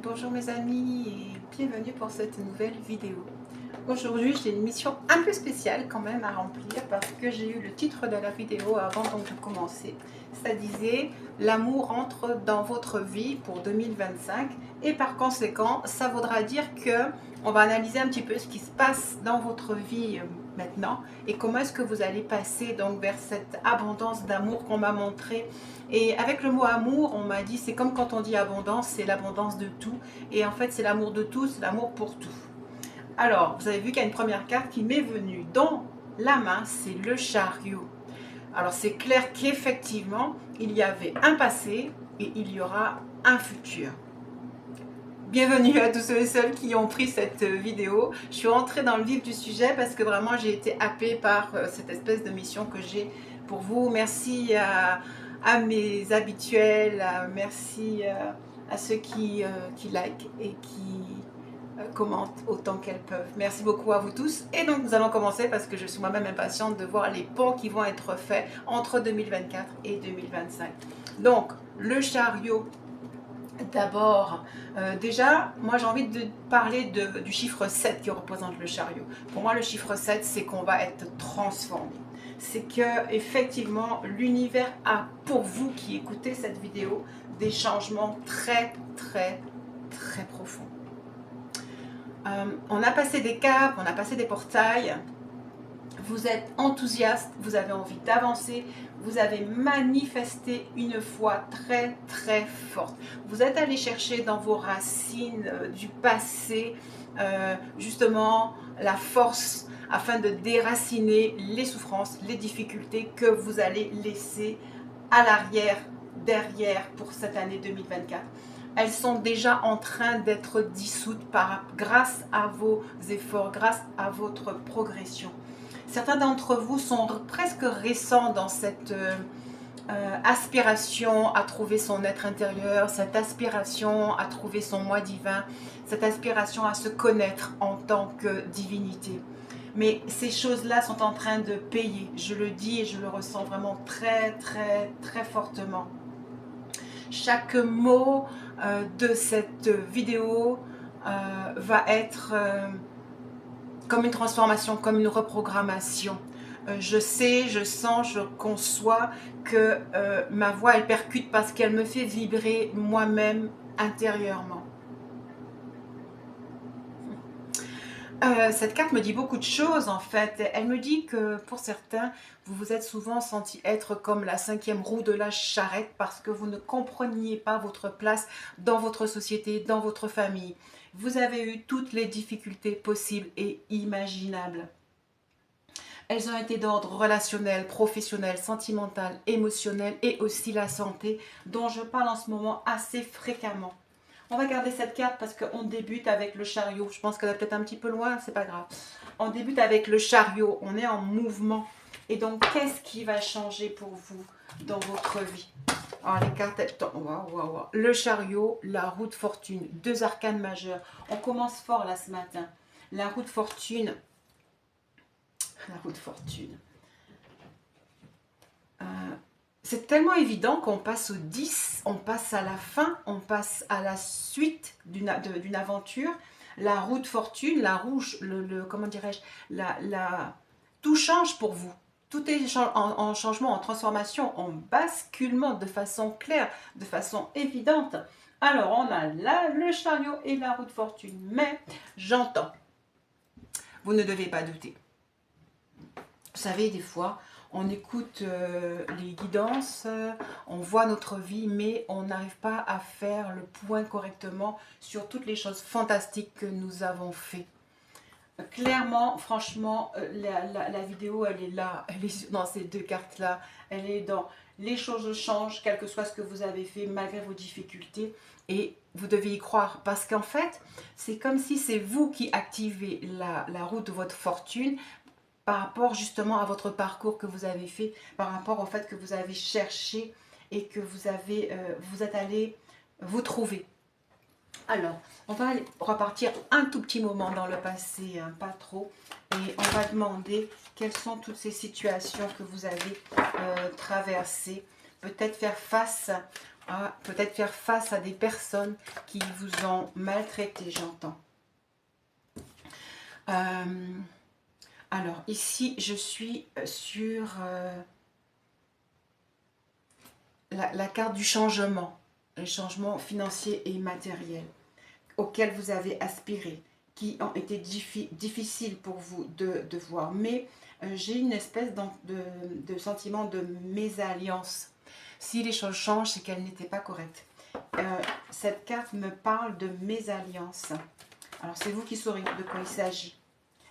Bonjour mes amis et bienvenue pour cette nouvelle vidéo. Aujourd'hui j'ai une mission un peu spéciale quand même à remplir parce que j'ai eu le titre de la vidéo avant donc de commencer. Ça disait l'amour entre dans votre vie pour 2025 et par conséquent ça voudra dire que on va analyser un petit peu ce qui se passe dans votre vie maintenant et comment est-ce que vous allez passer donc vers cette abondance d'amour qu'on m'a montré. Et avec le mot amour, on m'a dit c'est comme quand on dit abondance, c'est l'abondance de tout. Et en fait, c'est l'amour de tout, c'est l'amour pour tout. Alors, vous avez vu qu'il y a une première carte qui m'est venue dans la main, c'est le chariot. Alors, c'est clair qu'effectivement, il y avait un passé et il y aura un futur. Bienvenue à tous ceux et celles qui ont pris cette vidéo. Je suis rentrée dans le vif du sujet parce que vraiment, j'ai été happée par cette espèce de mission que j'ai pour vous. Merci à mes habituels, merci à ceux qui like et qui commentent autant qu'elles peuvent. Merci beaucoup à vous tous. Et donc nous allons commencer parce que je suis moi-même impatiente de voir les ponts qui vont être faits entre 2024 et 2025. Donc le chariot. D'abord, déjà, moi j'ai envie de parler du chiffre 7 qui représente le chariot. Pour moi, le chiffre 7, c'est qu'on va être transformé. C'est que effectivement l'univers a pour vous qui écoutez cette vidéo des changements très profonds. On a passé des caps, on a passé des portails. Vous êtes enthousiaste, vous avez envie d'avancer, vous avez manifesté une foi très forte. Vous êtes allé chercher dans vos racines du passé justement la force afin de déraciner les souffrances, les difficultés que vous allez laisser à l'arrière, derrière pour cette année 2024. Elles sont déjà en train d'être dissoutes grâce à vos efforts, grâce à votre progression. Certains d'entre vous sont presque récents dans cette aspiration à trouver son être intérieur, cette aspiration à trouver son moi divin, cette aspiration à se connaître en tant que divinité. Mais ces choses-là sont en train de payer. Je le dis et je le ressens vraiment très fortement. Chaque mot de cette vidéo va être comme une transformation, comme une reprogrammation. Je sais, je sens, je conçois que ma voix, elle percute parce qu'elle me fait vibrer moi-même intérieurement. Cette carte me dit beaucoup de choses en fait. Elle me dit que pour certains, vous vous êtes souvent senti être comme la 5e roue de la charrette parce que vous ne compreniez pas votre place dans votre société, dans votre famille. Vous avez eu toutes les difficultés possibles et imaginables. Elles ont été d'ordre relationnel, professionnel, sentimental, émotionnel et aussi la santé dont je parle en ce moment assez fréquemment. On va garder cette carte parce qu'on débute avec le chariot. Je pense qu'elle est peut-être un petit peu loin, c'est pas grave. On débute avec le chariot, on est en mouvement. Et donc, qu'est-ce qui va changer pour vous dans votre vie? Alors, les cartes, wow. Le chariot, la roue de fortune, 2 arcanes majeures. On commence fort là ce matin. La roue de fortune. La roue de fortune. C'est tellement évident qu'on passe au 10, on passe à la fin, on passe à la suite d'une aventure. La roue de fortune, la rouge, comment dirais-je, tout change pour vous. Tout est en changement, en transformation, en basculement de façon claire, de façon évidente. Alors, on a là le chariot et la roue de fortune. Mais, j'entends, vous ne devez pas douter. Vous savez, des fois, on écoute les guidances, on voit notre vie, mais on n'arrive pas à faire le point correctement sur toutes les choses fantastiques que nous avons fait. Clairement, franchement, la vidéo, elle est là, elle est dans ces 2 cartes-là, elle est dans les choses changent, quel que soit ce que vous avez fait, malgré vos difficultés, et vous devez y croire, parce qu'en fait, c'est comme si c'est vous qui activez la roue de votre fortune, par rapport justement à votre parcours que vous avez fait, par rapport au fait que vous avez cherché et que vous êtes allé vous trouver. Alors, on va repartir un tout petit moment dans le passé, hein, pas trop, et on va demander quelles sont toutes ces situations que vous avez traversées, peut-être faire face à peut-être faire face à des personnes qui vous ont maltraité, j'entends. Alors, ici, je suis sur la carte du changement, les changements financiers et matériels auxquels vous avez aspiré, qui ont été difficiles pour vous de voir. Mais j'ai une espèce de sentiment de mésalliance. Si les choses changent, c'est qu'elles n'étaient pas correctes. Cette carte me parle de mésalliance. Alors, c'est vous qui saurez de quoi il s'agit.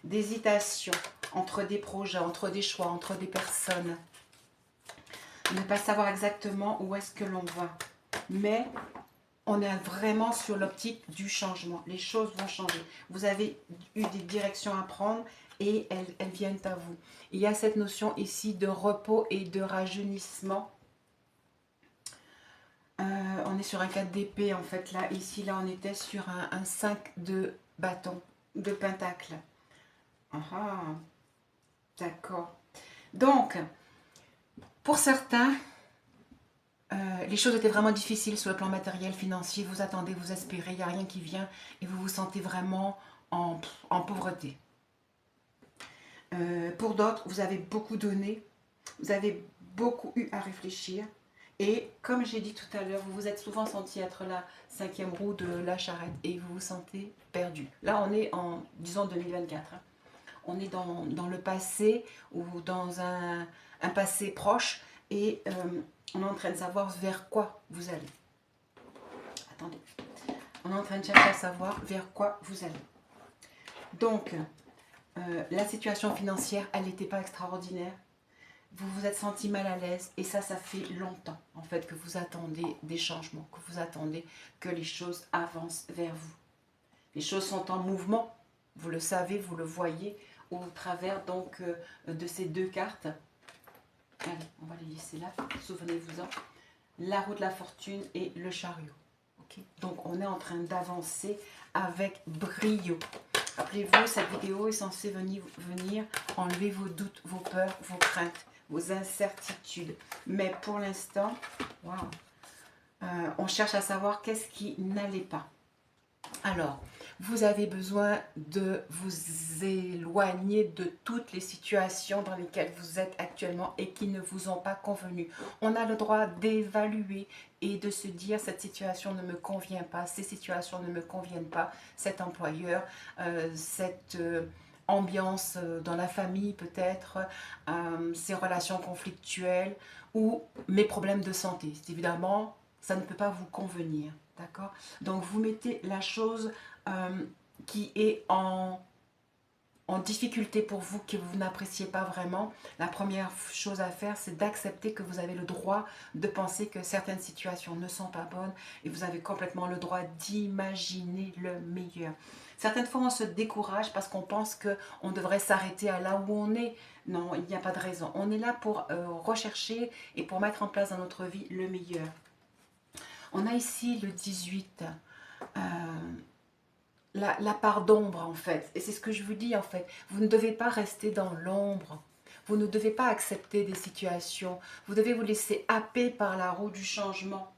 D'hésitation entre des projets, entre des choix, entre des personnes. Ne pas savoir exactement où est-ce que l'on va. Mais on est vraiment sur l'optique du changement. Les choses vont changer. Vous avez eu des directions à prendre et elles viennent à vous. Il y a cette notion ici de repos et de rajeunissement. On est sur un 4 d'épée en fait. Là, ici, là, on était sur un 5 de bâton, de pentacle. Ah, d'accord. Donc, pour certains, les choses étaient vraiment difficiles sur le plan matériel, financier. Vous attendez, vous aspirez, il n'y a rien qui vient et vous vous sentez vraiment en pauvreté. Pour d'autres, vous avez beaucoup donné, vous avez beaucoup eu à réfléchir. Et comme j'ai dit tout à l'heure, vous vous êtes souvent senti être la 5e roue de la charrette et vous vous sentez perdu. Là, on est en, disons, 2024. Hein. On est dans le passé ou dans un passé proche et on est en train de savoir vers quoi vous allez. Attendez. On est en train de chercher à savoir vers quoi vous allez. Donc, la situation financière, elle n'était pas extraordinaire. Vous vous êtes senti mal à l'aise et ça fait longtemps en fait que vous attendez des changements, que vous attendez que les choses avancent vers vous. Les choses sont en mouvement, vous le savez, vous le voyez au travers donc de ces deux cartes. Allez, on va les laisser là, souvenez-vous-en. La roue de la fortune et le chariot. Okay, donc on est en train d'avancer avec brio. Rappelez-vous, cette vidéo est censée venir enlever vos doutes, vos peurs, vos craintes, vos incertitudes. Mais pour l'instant, wow, on cherche à savoir qu'est-ce qui n'allait pas. Alors, vous avez besoin de vous éloigner de toutes les situations dans lesquelles vous êtes actuellement et qui ne vous ont pas convenu. On a le droit d'évaluer et de se dire cette situation ne me convient pas, ces situations ne me conviennent pas, cet employeur, cette ambiance dans la famille peut-être, ces relations conflictuelles ou mes problèmes de santé. Évidemment, ça ne peut pas vous convenir. D'accord? Donc, vous mettez la chose qui est en difficulté pour vous, que vous n'appréciez pas vraiment. La première chose à faire, c'est d'accepter que vous avez le droit de penser que certaines situations ne sont pas bonnes et vous avez complètement le droit d'imaginer le meilleur. Certaines fois, on se décourage parce qu'on pense qu'on devrait s'arrêter à là où on est. Non, il n'y a pas de raison. On est là pour rechercher et pour mettre en place dans notre vie le meilleur. On a ici le 18, la part d'ombre en fait. Et c'est ce que je vous dis en fait. Vous ne devez pas rester dans l'ombre. Vous ne devez pas accepter des situations. Vous devez vous laisser happer par la roue du changement,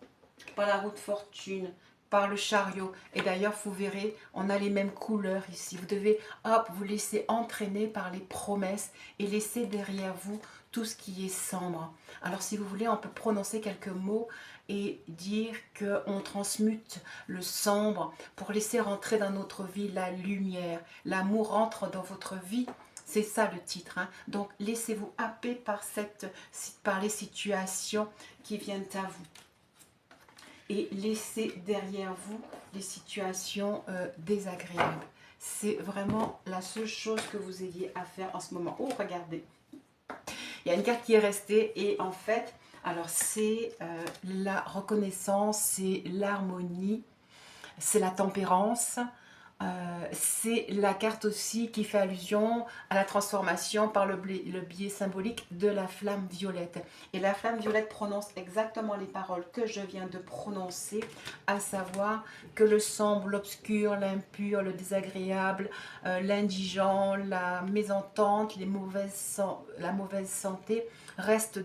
par la roue de fortune, par le chariot. Et d'ailleurs, vous verrez, on a les mêmes couleurs ici. Vous devez, hop, vous laisser entraîner par les promesses et laisser derrière vous tout ce qui est sombre. Alors, si vous voulez, on peut prononcer quelques mots et dire qu'on transmute le sombre pour laisser rentrer dans notre vie la lumière. L'amour rentre dans votre vie. C'est ça le titre. Hein. Donc, laissez-vous happer par les situations qui viennent à vous. Et laissez derrière vous les situations désagréables. C'est vraiment la seule chose que vous ayez à faire en ce moment. Oh, regardez. Il y a une carte qui est restée et en fait, alors c'est la reconnaissance, c'est l'harmonie, c'est la tempérance. C'est la carte aussi qui fait allusion à la transformation par le biais symbolique de la flamme violette. Et la flamme violette prononce exactement les paroles que je viens de prononcer, à savoir que le sombre, l'obscur, l'impur, le désagréable, l'indigent, la mésentente, la mauvaise santé reste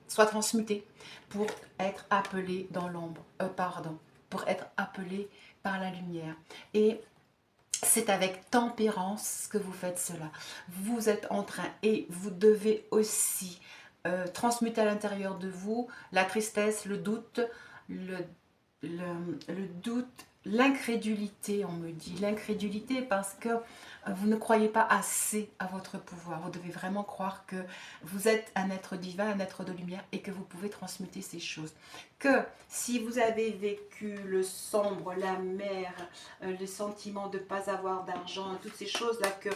soit transmuté pour être appelé dans l'ombre, pour être appelé par la lumière. Et c'est avec tempérance que vous faites cela. Vous êtes en train, et vous devez aussi transmuter à l'intérieur de vous la tristesse, le doute, le doute, l'incrédulité, on me dit. L'incrédulité parce que vous ne croyez pas assez à votre pouvoir. Vous devez vraiment croire que vous êtes un être divin, un être de lumière et que vous pouvez transmuter ces choses. Que si vous avez vécu le sombre, la mer, le sentiment de ne pas avoir d'argent, toutes ces choses-là que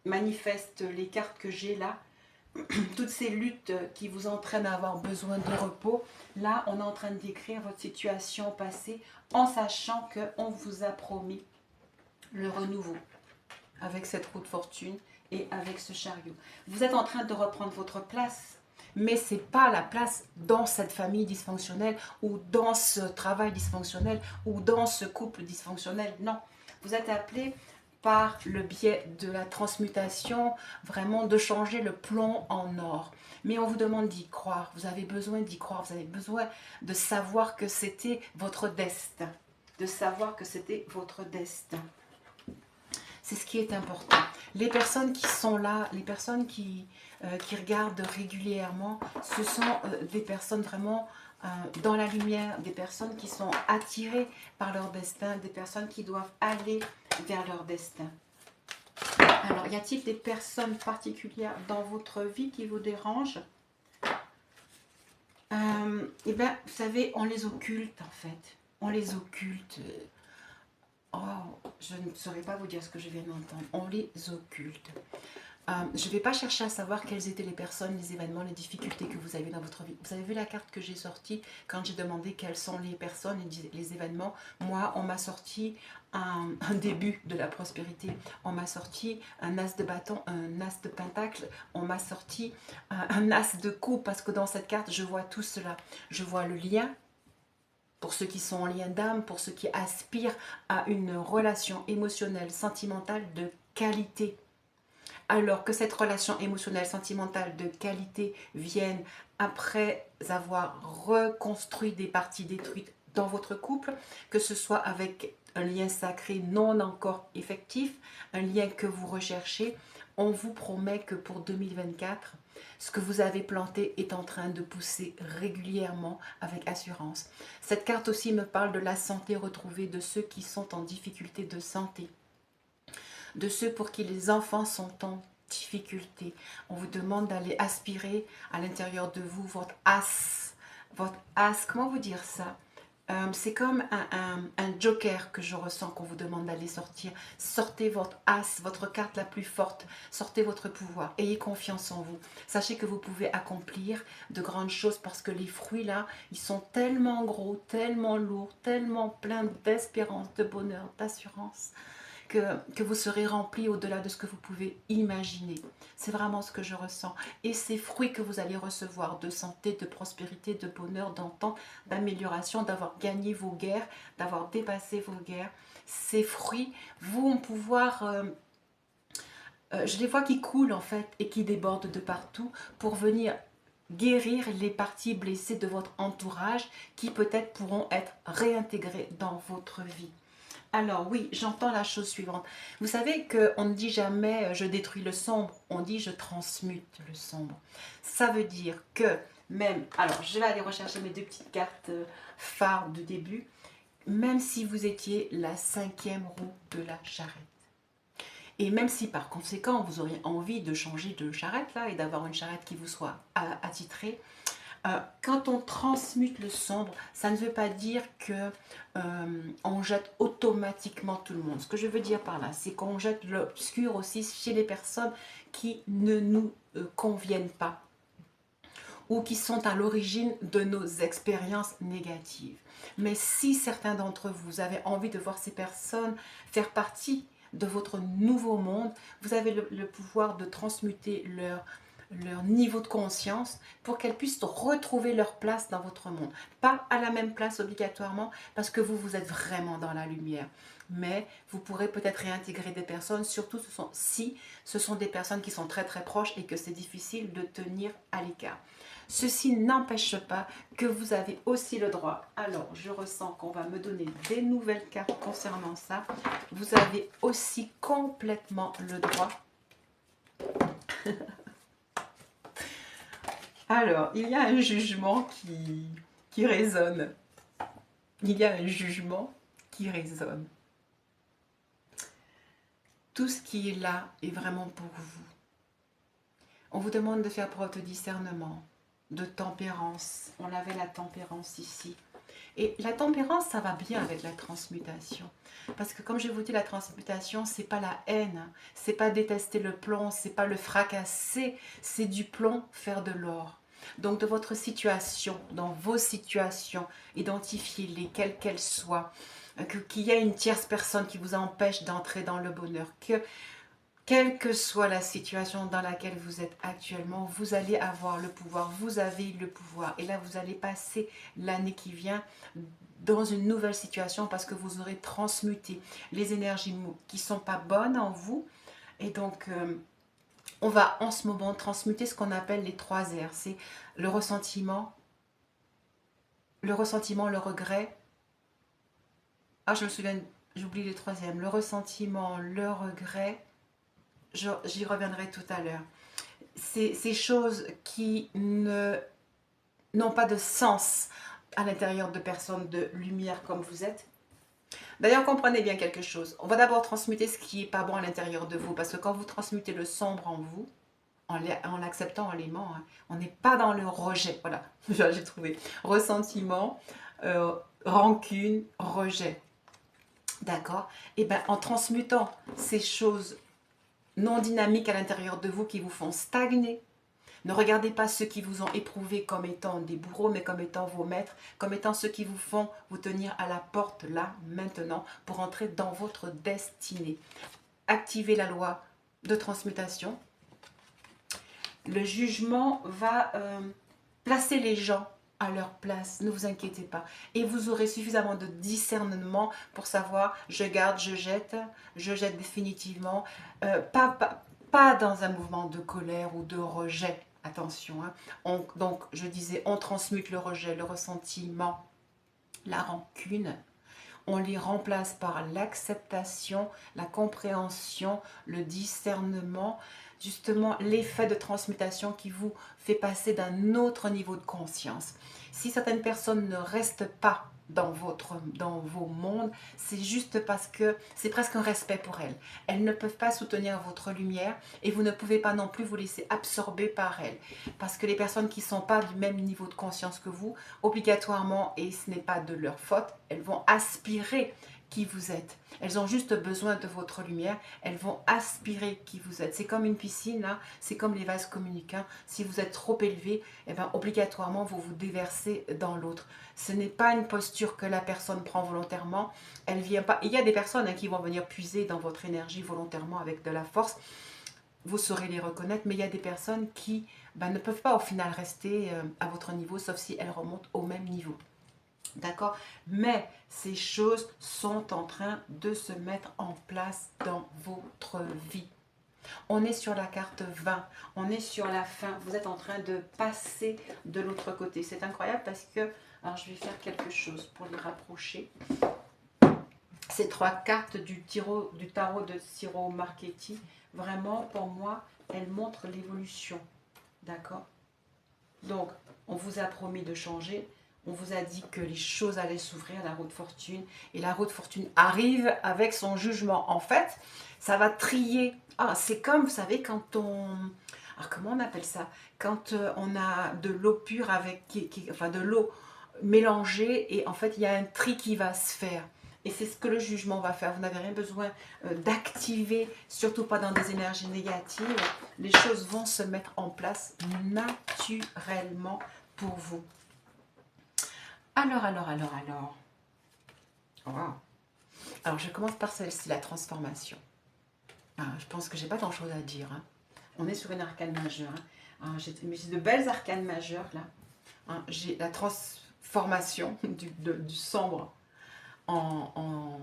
manifestent les cartes que j'ai là, toutes ces luttes qui vous entraînent à avoir besoin de repos, là on est en train de décrire votre situation passée en sachant qu'on vous a promis le renouveau avec cette roue de fortune et avec ce chariot. Vous êtes en train de reprendre votre place, mais ce n'est pas la place dans cette famille dysfonctionnelle ou dans ce travail dysfonctionnel ou dans ce couple dysfonctionnel. Non, vous êtes appelé par le biais de la transmutation, vraiment de changer le plomb en or. Mais on vous demande d'y croire, vous avez besoin d'y croire, vous avez besoin de savoir que c'était votre destin, de savoir que c'était votre destin. C'est ce qui est important. Les personnes qui sont là, les personnes qui regardent régulièrement, ce sont des personnes vraiment dans la lumière, des personnes qui sont attirées par leur destin, des personnes qui doivent aller vers leur destin. Alors, y a-t-il des personnes particulières dans votre vie qui vous dérangent? Eh bien, vous savez, on les occulte en fait. On les occulte. Oh, je ne saurais pas vous dire ce que je viens d'entendre. On les occulte. Je ne vais pas chercher à savoir quelles étaient les personnes, les événements, les difficultés que vous avez dans votre vie. Vous avez vu la carte que j'ai sortie quand j'ai demandé quelles sont les personnes et les événements. Moi, on m'a sorti un début de la prospérité. On m'a sorti un as de bâton, un as de pentacle. On m'a sorti un as de coupe parce que dans cette carte, je vois tout cela. Je vois le lien. Pour ceux qui sont en lien d'âme, pour ceux qui aspirent à une relation émotionnelle, sentimentale de qualité. Alors que cette relation émotionnelle, sentimentale de qualité vienne après avoir reconstruit des parties détruites dans votre couple, que ce soit avec un lien sacré non encore effectif, un lien que vous recherchez, on vous promet que pour 2024, ce que vous avez planté est en train de pousser régulièrement avec assurance. Cette carte aussi me parle de la santé retrouvée de ceux qui sont en difficulté de santé, de ceux pour qui les enfants sont en difficulté. On vous demande d'aller aspirer à l'intérieur de vous votre as, comment vous dire ça? C'est comme un joker que je ressens qu'on vous demande d'aller sortir. Sortez votre as, votre carte la plus forte. Sortez votre pouvoir. Ayez confiance en vous. Sachez que vous pouvez accomplir de grandes choses parce que les fruits là, ils sont tellement gros, tellement lourds, tellement pleins d'espérance, de bonheur, d'assurance. Que vous serez rempli au-delà de ce que vous pouvez imaginer. C'est vraiment ce que je ressens. Et ces fruits que vous allez recevoir de santé, de prospérité, de bonheur, d'entente, d'amélioration, d'avoir gagné vos guerres, d'avoir dépassé vos guerres, ces fruits vont pouvoir... je les vois qui coulent en fait et qui débordent de partout pour venir guérir les parties blessées de votre entourage qui peut-être pourront être réintégrées dans votre vie. Alors oui, j'entends la chose suivante. Vous savez qu'on ne dit jamais je détruis le sombre, on dit je transmute le sombre. Ça veut dire que même, alors je vais aller rechercher mes deux petites cartes phares de début, même si vous étiez la 5e roue de la charrette. Et même si par conséquent vous auriez envie de changer de charrette là et d'avoir une charrette qui vous soit attitrée, quand on transmute le sombre, ça ne veut pas dire que on jette automatiquement tout le monde. Ce que je veux dire par là, c'est qu'on jette l'obscur aussi chez les personnes qui ne nous conviennent pas. ou qui sont à l'origine de nos expériences négatives. Mais si certains d'entre vous avez envie de voir ces personnes faire partie de votre nouveau monde, vous avez le pouvoir de transmuter leur niveau de conscience pour qu'elles puissent retrouver leur place dans votre monde. Pas à la même place obligatoirement parce que vous êtes vraiment dans la lumière. Mais vous pourrez peut-être réintégrer des personnes, surtout si ce sont des personnes qui sont très très proches et que c'est difficile de tenir à l'écart. Ceci n'empêche pas que vous avez aussi le droit. Alors, je ressens qu'on va me donner des nouvelles cartes concernant ça. Vous avez aussi complètement le droit. Alors, il y a un jugement qui résonne. Il y a un jugement qui résonne. Tout ce qui est là est vraiment pour vous. On vous demande de faire preuve de discernement, de tempérance. On avait la tempérance ici. Et la tempérance, ça va bien avec la transmutation. Parce que comme je vous dis, la transmutation, c'est pas la haine, c'est pas détester le plomb, c'est pas le fracasser, c'est du plomb faire de l'or. Donc de votre situation, dans vos situations, identifiez-les, quelles qu'elles soient. Qu'il y a une tierce personne qui vous empêche d'entrer dans le bonheur, que quelle que soit la situation dans laquelle vous êtes actuellement, vous allez avoir le pouvoir, vous avez le pouvoir. Et là, vous allez passer l'année qui vient dans une nouvelle situation parce que vous aurez transmuté les énergies qui ne sont pas bonnes en vous. Et donc, on va en ce moment transmuter ce qu'on appelle les 3 R. C'est le ressentiment, le regret. Ah, je me souviens, j'oublie le 3e. Le ressentiment, le regret. J'y reviendrai tout à l'heure. Ces choses qui n'ont pas de sens à l'intérieur de personnes de lumière comme vous êtes. D'ailleurs, comprenez bien quelque chose. On va d'abord transmuter ce qui n'est pas bon à l'intérieur de vous. Parce que quand vous transmutez le sombre en vous, en l'acceptant, en l'aimant, hein, on n'est pas dans le rejet. Voilà, j'ai trouvé. Ressentiment, rancune, rejet. D'accord? Et bien, en transmutant ces choses non dynamiques à l'intérieur de vous qui vous font stagner. Ne regardez pas ceux qui vous ont éprouvé comme étant des bourreaux, mais comme étant vos maîtres, comme étant ceux qui vous font vous tenir à la porte là, maintenant, pour entrer dans votre destinée. Activez la loi de transmutation. Le jugement va placer les gens à leur place, ne vous inquiétez pas. Et vous aurez suffisamment de discernement pour savoir, je garde, je jette définitivement. Pas dans un mouvement de colère ou de rejet, attention. Hein. Donc, je disais, on transmute le rejet, le ressentiment, la rancune. On les remplace par l'acceptation, la compréhension, le discernement, justement l'effet de transmutation qui vous fait passer d'un autre niveau de conscience. Si certaines personnes ne restent pas dans vos mondes, c'est juste parce que c'est presque un respect pour elles. Elles ne peuvent pas soutenir votre lumière et vous ne pouvez pas non plus vous laisser absorber par elles. Parce que les personnes qui ne sont pas du même niveau de conscience que vous, obligatoirement, et ce n'est pas de leur faute, elles vont aspirer qui vous êtes. Elles ont juste besoin de votre lumière, elles vont aspirer qui vous êtes. C'est comme une piscine, là, c'est comme les vases communicants. Si vous êtes trop élevé, eh bien, obligatoirement, vous vous déversez dans l'autre. Ce n'est pas une posture que la personne prend volontairement. Elle vient pas. Il y a des personnes hein, qui vont venir puiser dans votre énergie volontairement avec de la force. Vous saurez les reconnaître, mais il y a des personnes qui ne peuvent pas au final rester à votre niveau, sauf si elles remontent au même niveau. D'accord? Mais ces choses sont en train de se mettre en place dans votre vie. On est sur la carte 20, on est sur la fin. Vous êtes en train de passer de l'autre côté. C'est incroyable parce que... Alors, je vais faire quelque chose pour les rapprocher. Ces 3 cartes du tarot de Ciro Marchetti, vraiment, pour moi, elles montrent l'évolution. D'accord? Donc, on vous a promis de changer. On vous a dit que les choses allaient s'ouvrir, la roue de fortune. Et la roue de fortune arrive avec son jugement. En fait, ça va trier. Ah, c'est comme, vous savez, quand on... Alors, comment on appelle ça? Quand on a de l'eau pure avec... Enfin, de l'eau mélangée. Et en fait, il y a un tri qui va se faire. Et c'est ce que le jugement va faire. Vous n'avez rien besoin d'activer, surtout pas dans des énergies négatives. Les choses vont se mettre en place naturellement pour vous. Alors. Wow. Alors, je commence par celle-ci, la transformation. Je pense que j'ai pas grand-chose à dire. Hein. On est sur une arcane majeure. Hein. J'ai de belles arcanes majeures, là. Hein. J'ai la transformation du sombre en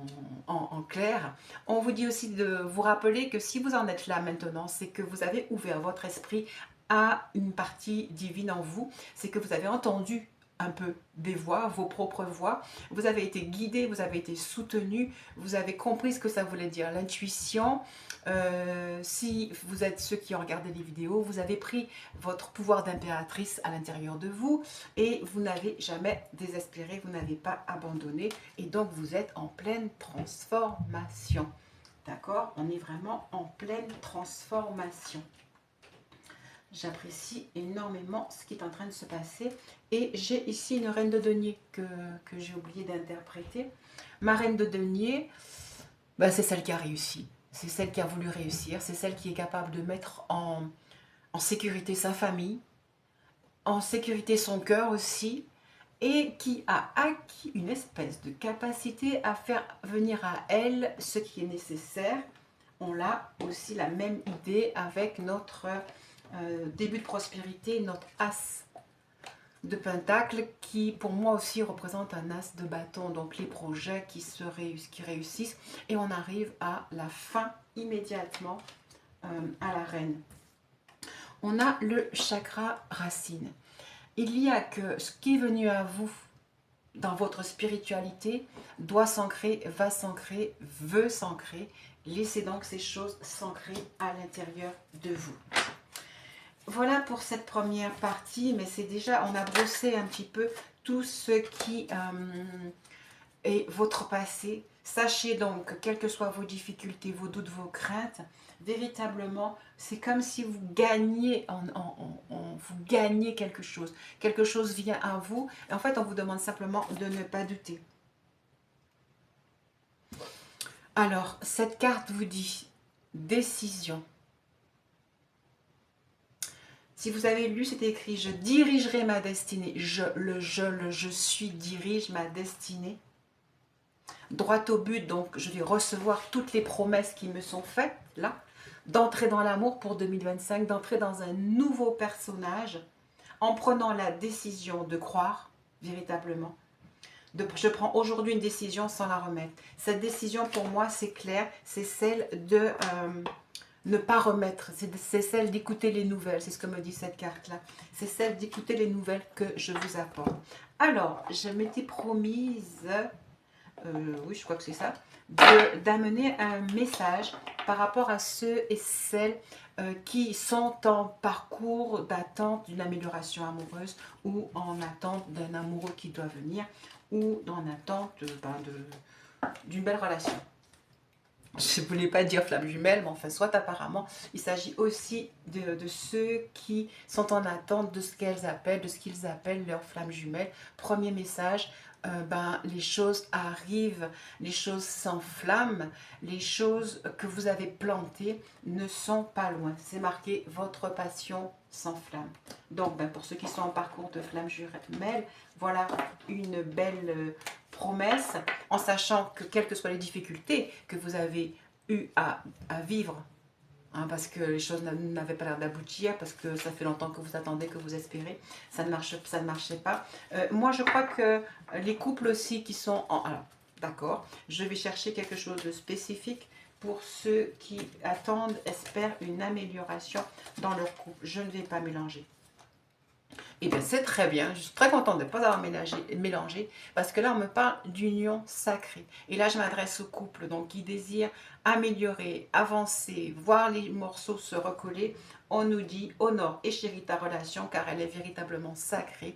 clair. On vous dit aussi de vous rappeler que si vous en êtes là maintenant, c'est que vous avez ouvert votre esprit à une partie divine en vous. C'est que vous avez entendu un peu des voix, vos propres voix. Vous avez été guidé, vous avez été soutenu, vous avez compris ce que ça voulait dire, l'intuition. Si vous êtes ceux qui ont regardé les vidéos, vous avez pris votre pouvoir d'impératrice à l'intérieur de vous et vous n'avez jamais désespéré, vous n'avez pas abandonné et donc vous êtes en pleine transformation. D'accord? On est vraiment en pleine transformation. J'apprécie énormément ce qui est en train de se passer. Et j'ai ici une reine de denier que j'ai oublié d'interpréter. Ma reine de denier, ben, c'est celle qui a réussi. C'est celle qui a voulu réussir. C'est celle qui est capable de mettre en sécurité sa famille, en sécurité son cœur aussi, et qui a acquis une espèce de capacité à faire venir à elle ce qui est nécessaire. On a aussi la même idée avec notre début de prospérité, notre as de pentacle qui pour moi aussi représente un as de bâton, donc les projets qui réussissent et on arrive à la fin immédiatement à la reine. On a le chakra racine. Il y a que ce qui est venu à vous dans votre spiritualité doit s'ancrer, va s'ancrer, veut s'ancrer. Laissez donc ces choses s'ancrer à l'intérieur de vous. Voilà pour cette première partie, mais c'est déjà, on a brossé un petit peu tout ce qui est votre passé. Sachez donc que quelles que soient vos difficultés, vos doutes, vos craintes, véritablement, c'est comme si vous gagnez, vous gagnez quelque chose. Quelque chose vient à vous. Et en fait, on vous demande simplement de ne pas douter. Alors, cette carte vous dit décision. Si vous avez lu, c'est écrit « Je dirigerai ma destinée ». Je suis dirige ma destinée. Droit au but, donc je vais recevoir toutes les promesses qui me sont faites, là. D'entrer dans l'amour pour 2025, d'entrer dans un nouveau personnage, en prenant la décision de croire, véritablement. Je prends aujourd'hui une décision sans la remettre. Cette décision, pour moi, c'est clair, c'est celle de... ne pas remettre, c'est celle d'écouter les nouvelles, c'est ce que me dit cette carte-là. C'est celle d'écouter les nouvelles que je vous apporte. Alors, je m'étais promise, oui, je crois que c'est ça, d'amener un message par rapport à ceux et celles qui sont en parcours d'attente d'une amélioration amoureuse ou en attente d'un amoureux qui doit venir ou en attente d'une belle relation. Je ne voulais pas dire flamme jumelle, mais enfin, soit apparemment, il s'agit aussi de ceux qui sont en attente de ce qu'elles appellent, de ce qu'ils appellent leur flamme jumelle. Premier message, les choses arrivent, les choses s'enflamment, les choses que vous avez plantées ne sont pas loin. C'est marqué, votre passion s'enflamme. Donc, pour ceux qui sont en parcours de flamme jumelle, voilà une belle promesse, en sachant que quelles que soient les difficultés que vous avez eu à vivre, hein, parce que les choses n'avaient pas l'air d'aboutir, parce que ça fait longtemps que vous attendez, que vous espérez, ça ne marchait pas. Moi, je crois que les couples aussi qui sont en... Alors, d'accord, je vais chercher quelque chose de spécifique pour ceux qui attendent, espèrent une amélioration dans leur couple. Je ne vais pas mélanger. Et bien c'est très bien, je suis très contente de ne pas avoir mélangé parce que là on me parle d'union sacrée. Et là je m'adresse aux couples donc, qui désirent améliorer, avancer, voir les morceaux se recoller. On nous dit honore et chéris ta relation car elle est véritablement sacrée.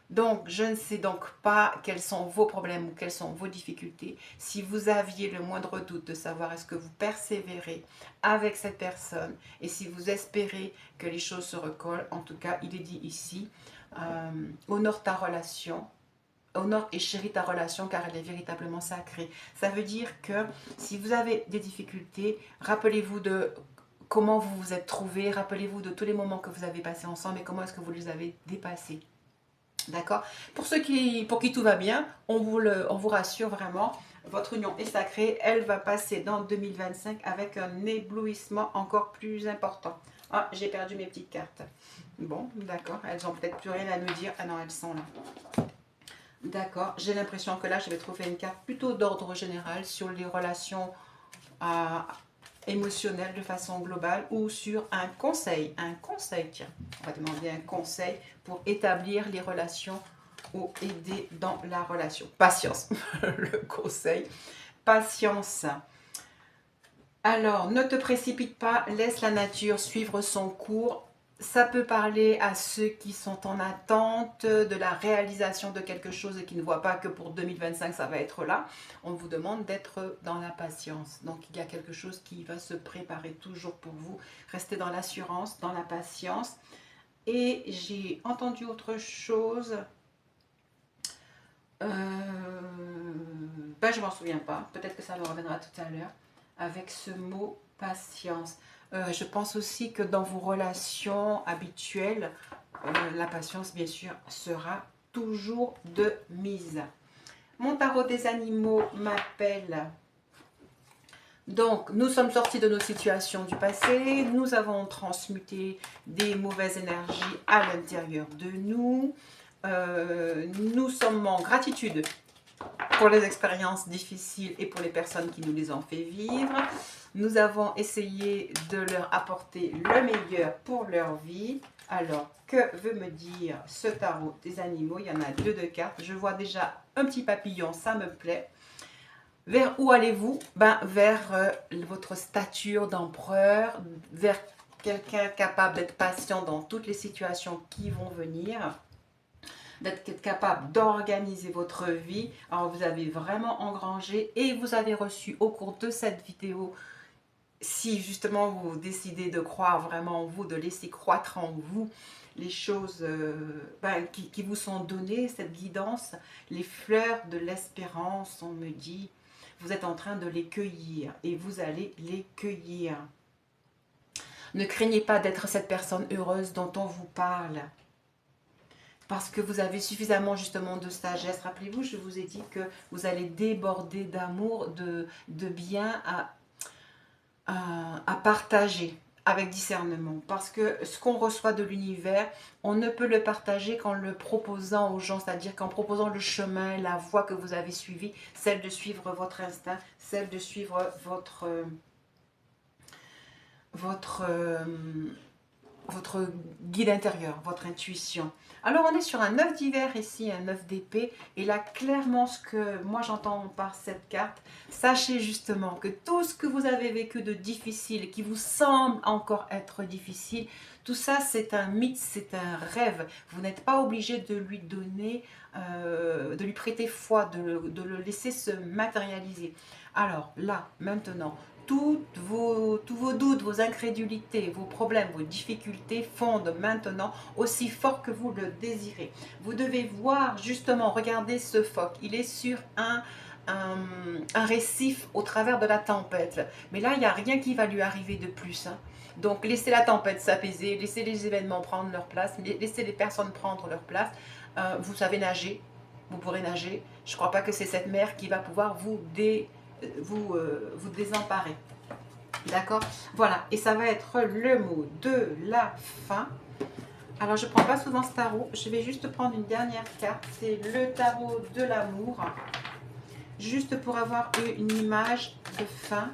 Donc, je ne sais donc pas quels sont vos problèmes ou quelles sont vos difficultés. Si vous aviez le moindre doute de savoir est-ce que vous persévérez avec cette personne et si vous espérez que les choses se recollent, en tout cas, il est dit ici, honore ta relation, honore et chéris ta relation car elle est véritablement sacrée. Ça veut dire que si vous avez des difficultés, rappelez-vous de comment vous vous êtes trouvés, rappelez-vous de tous les moments que vous avez passés ensemble et comment est-ce que vous les avez dépassés. D'accord? Pour qui tout va bien, on vous rassure vraiment, votre union est sacrée, elle va passer dans 2025 avec un éblouissement encore plus important. Ah, j'ai perdu mes petites cartes. Bon, d'accord, elles ont peut-être plus rien à nous dire. Ah non, elles sont là. D'accord, j'ai l'impression que là, je vais trouver une carte plutôt d'ordre général sur les relations émotionnelles de façon globale ou sur un conseil. Un conseil, tiens, on va demander un conseil pour établir les relations ou aider dans la relation. Patience, le conseil. Patience. Alors, ne te précipite pas, laisse la nature suivre son cours. Ça peut parler à ceux qui sont en attente de la réalisation de quelque chose et qui ne voient pas que pour 2025, ça va être là. On vous demande d'être dans la patience. Donc, il y a quelque chose qui va se préparer toujours pour vous. Restez dans l'assurance, dans la patience. Et j'ai entendu autre chose. Je ne m'en souviens pas. Peut-être que ça me reviendra tout à l'heure. Avec ce mot patience. Je pense aussi que dans vos relations habituelles, la patience, bien sûr, sera toujours de mise. Mon tarot des animaux m'appelle. Donc, nous sommes sortis de nos situations du passé. Nous avons transmuté des mauvaises énergies à l'intérieur de nous. Nous sommes en gratitude pour les expériences difficiles et pour les personnes qui nous les ont fait vivre. Nous avons essayé de leur apporter le meilleur pour leur vie. Alors, que veut me dire ce tarot des animaux? Il y en a deux de cartes. Je vois déjà un petit papillon, ça me plaît. Vers où allez-vous? Vers votre stature d'empereur, vers quelqu'un capable d'être patient dans toutes les situations qui vont venir, d'être capable d'organiser votre vie. Alors, vous avez vraiment engrangé et vous avez reçu au cours de cette vidéo, si justement vous décidez de croire vraiment en vous, de laisser croître en vous les choses qui vous sont données, cette guidance, les fleurs de l'espérance, on me dit, vous êtes en train de les cueillir et vous allez les cueillir. Ne craignez pas d'être cette personne heureuse dont on vous parle. Parce que vous avez suffisamment justement de sagesse. Rappelez-vous, je vous ai dit que vous allez déborder d'amour, de bien à partager avec discernement. Parce que ce qu'on reçoit de l'univers, on ne peut le partager qu'en le proposant aux gens, c'est-à-dire qu'en proposant le chemin, la voie que vous avez suivie, celle de suivre votre instinct, celle de suivre votre guide intérieur, votre intuition. Alors on est sur un 9 d'hiver ici, un 9 d'épée, et là clairement ce que moi j'entends par cette carte, sachez justement que tout ce que vous avez vécu de difficile, qui vous semble encore être difficile, tout ça c'est un mythe, c'est un rêve. Vous n'êtes pas obligé de lui donner, de lui prêter foi, de le laisser se matérialiser. Alors là, maintenant, tous vos doutes, vos incrédulités, vos problèmes, vos difficultés fondent maintenant aussi fort que vous le désirez. Vous devez voir justement, regardez ce phoque, il est sur un récif au travers de la tempête. Mais là, il n'y a rien qui va lui arriver de plus. Donc, laissez la tempête s'apaiser, laissez les événements prendre leur place, laissez les personnes prendre leur place. Vous savez nager, vous pourrez nager. Je ne crois pas que c'est cette mer qui va pouvoir vous désemparer. D'accord? Voilà, et ça va être le mot de la fin. Alors, je ne prends pas souvent ce tarot. Je vais juste prendre une dernière carte. C'est le tarot de l'amour. Juste pour avoir une image de fin.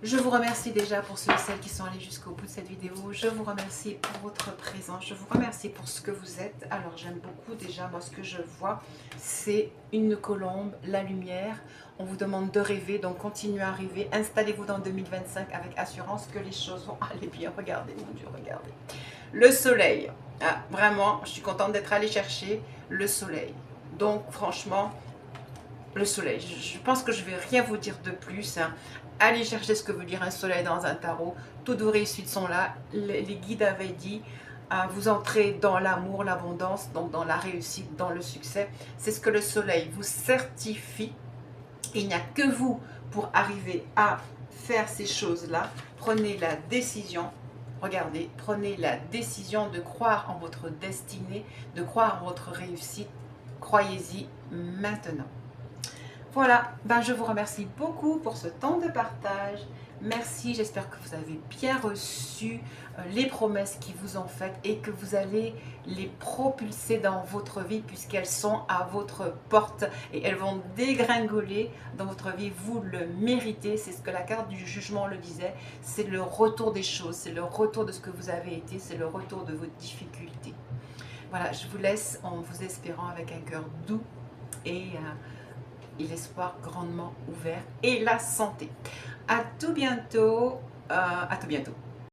Je vous remercie déjà pour ceux et celles qui sont allés jusqu'au bout de cette vidéo. Je vous remercie pour votre présence. Je vous remercie pour ce que vous êtes. Alors, j'aime beaucoup déjà, moi, ce que je vois, c'est une colombe, la lumière. On vous demande de rêver, donc continuez à rêver. Installez-vous dans 2025 avec assurance que les choses vont aller bien. Regardez, mon Dieu, regardez. Le soleil. Ah, vraiment, je suis contente d'être allée chercher le soleil. Donc, franchement, le soleil. Je pense que je ne vais rien vous dire de plus. Allez chercher ce que veut dire un soleil dans un tarot. Toutes vos réussites sont là. Les guides avaient dit, vous entrez dans l'amour, l'abondance, donc dans la réussite, dans le succès. C'est ce que le soleil vous certifie. Il n'y a que vous pour arriver à faire ces choses-là. Prenez la décision, regardez, prenez la décision de croire en votre destinée, de croire en votre réussite. Croyez-y maintenant. Voilà, ben je vous remercie beaucoup pour ce temps de partage. Merci, j'espère que vous avez bien reçu les promesses qui vous ont faites et que vous allez les propulser dans votre vie puisqu'elles sont à votre porte et elles vont dégringoler dans votre vie. Vous le méritez, c'est ce que la carte du jugement le disait. C'est le retour des choses, c'est le retour de ce que vous avez été, c'est le retour de vos difficultés. Voilà, je vous laisse en vous espérant avec un cœur doux et l'espoir grandement ouvert et la santé. À tout bientôt. À tout bientôt.